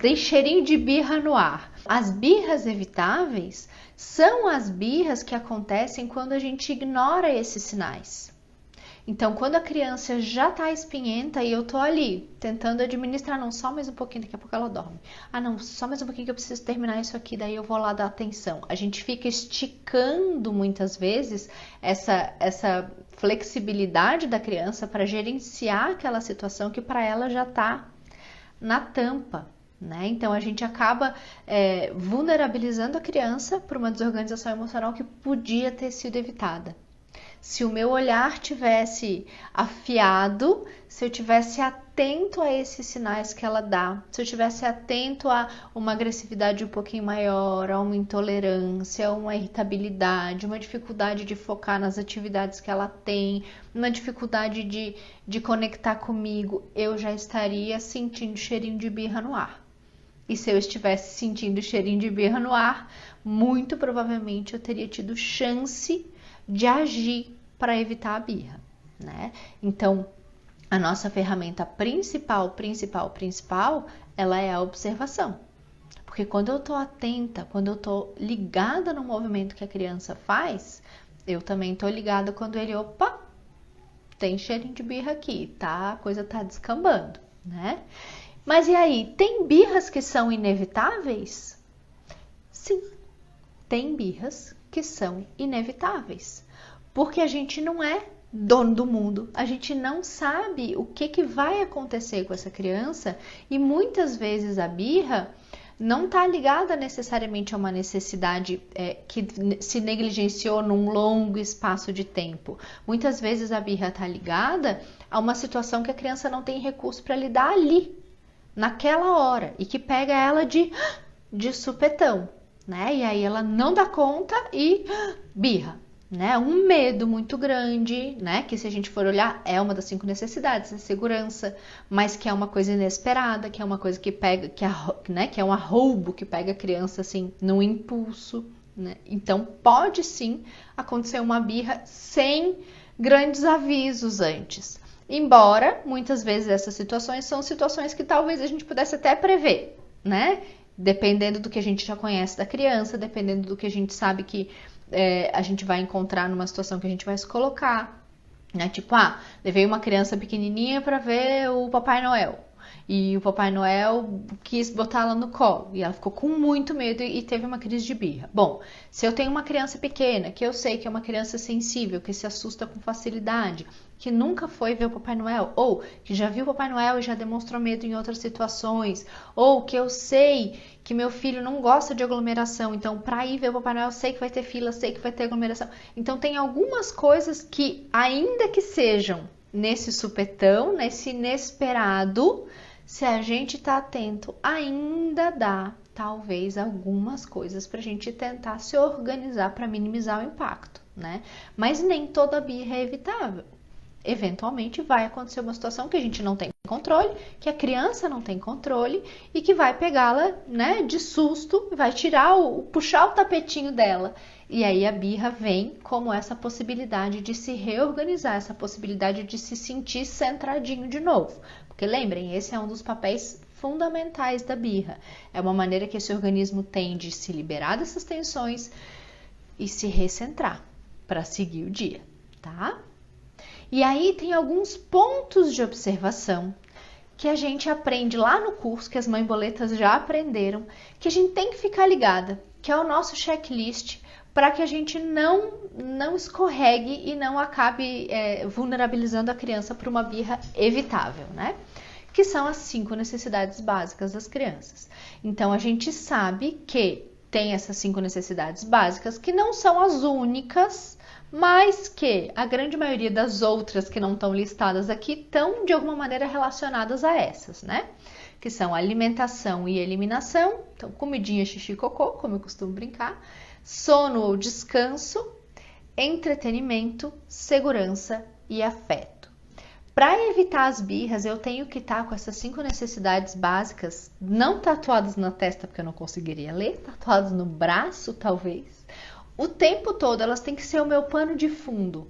tem cheirinho de birra no ar. As birras evitáveis são as birras que acontecem quando a gente ignora esses sinais. Então, quando a criança já tá espinhenta e eu tô ali tentando administrar, não, só mais um pouquinho, daqui a pouco ela dorme. Ah, não, só mais um pouquinho que eu preciso terminar isso aqui, daí eu vou lá dar atenção. A gente fica esticando muitas vezes essa flexibilidade da criança para gerenciar aquela situação que para ela já tá na tampa, né? Então a gente acaba vulnerabilizando a criança para uma desorganização emocional que podia ter sido evitada. Se o meu olhar tivesse afiado, se eu tivesse atento a esses sinais que ela dá, se eu tivesse atento a uma agressividade um pouquinho maior, a uma intolerância, a uma irritabilidade, uma dificuldade de focar nas atividades que ela tem, uma dificuldade de conectar comigo, eu já estaria sentindo cheirinho de birra no ar. E se eu estivesse sentindo cheirinho de birra no ar, muito provavelmente eu teria tido chance de agir para evitar a birra, né? Então, a nossa ferramenta principal, ela é a observação. Porque quando eu tô atenta, quando eu tô ligada no movimento que a criança faz, eu também tô ligada quando ele, opa, tem cheirinho de birra aqui, tá? A coisa tá descambando, né? Mas e aí, tem birras que são inevitáveis? Sim, tem birras que são inevitáveis. Porque a gente não é dono do mundo, a gente não sabe o que vai acontecer com essa criança e muitas vezes a birra não está ligada necessariamente a uma necessidade que se negligenciou num longo espaço de tempo. Muitas vezes a birra está ligada a uma situação que a criança não tem recurso para lidar ali, naquela hora, e que pega ela de supetão, né? E aí ela não dá conta e birra. Né? Um medo muito grande, né? Que se a gente for olhar é uma das 5 necessidades, a segurança, mas que é uma coisa inesperada, que é uma coisa que pega, que é um arroubo que pega a criança assim no impulso, né? Então pode sim acontecer uma birra sem grandes avisos antes. Embora muitas vezes essas situações são situações que talvez a gente pudesse até prever, né? Dependendo do que a gente já conhece da criança, dependendo do que a gente sabe que a gente vai encontrar numa situação que a gente vai se colocar, né? Tipo, levei uma criança pequenininha para ver o Papai Noel e o Papai Noel quis botá-la no colo e ela ficou com muito medo e teve uma crise de birra. Bom, se eu tenho uma criança pequena, que eu sei que é uma criança sensível, que se assusta com facilidade, que nunca foi ver o Papai Noel, ou que já viu o Papai Noel e já demonstrou medo em outras situações, ou que eu sei que meu filho não gosta de aglomeração, então para ir ver o Papai Noel eu sei que vai ter fila, sei que vai ter aglomeração. Então tem algumas coisas que, ainda que sejam nesse supetão, nesse inesperado, se a gente tá atento, ainda dá talvez algumas coisas pra gente tentar se organizar para minimizar o impacto, né? Mas nem toda birra é evitável. Eventualmente vai acontecer uma situação que a gente não tem controle, que a criança não tem controle e que vai pegá-la, né, de susto, vai puxar o tapetinho dela. E aí a birra vem como essa possibilidade de se reorganizar, essa possibilidade de se sentir centradinho de novo. Porque lembrem, esse é um dos papéis fundamentais da birra. É uma maneira que esse organismo tem de se liberar dessas tensões e se recentrar para seguir o dia, tá? E aí tem alguns pontos de observação que a gente aprende lá no curso, que as mãe-boletas já aprenderam, que a gente tem que ficar ligada, que é o nosso checklist, para que a gente não escorregue e não acabe vulnerabilizando a criança para uma birra evitável, né? Que são as 5 necessidades básicas das crianças. Então a gente sabe que tem essas 5 necessidades básicas, que não são as únicas, mas que a grande maioria das outras que não estão listadas aqui estão de alguma maneira relacionadas a essas, né? Que são alimentação e eliminação, então comidinha, xixi e cocô, como eu costumo brincar, sono ou descanso, entretenimento, segurança e afeto. Para evitar as birras, eu tenho que estar com essas 5 necessidades básicas, não tatuadas na testa, porque eu não conseguiria ler, tatuadas no braço, talvez. O tempo todo, elas têm que ser o meu pano de fundo.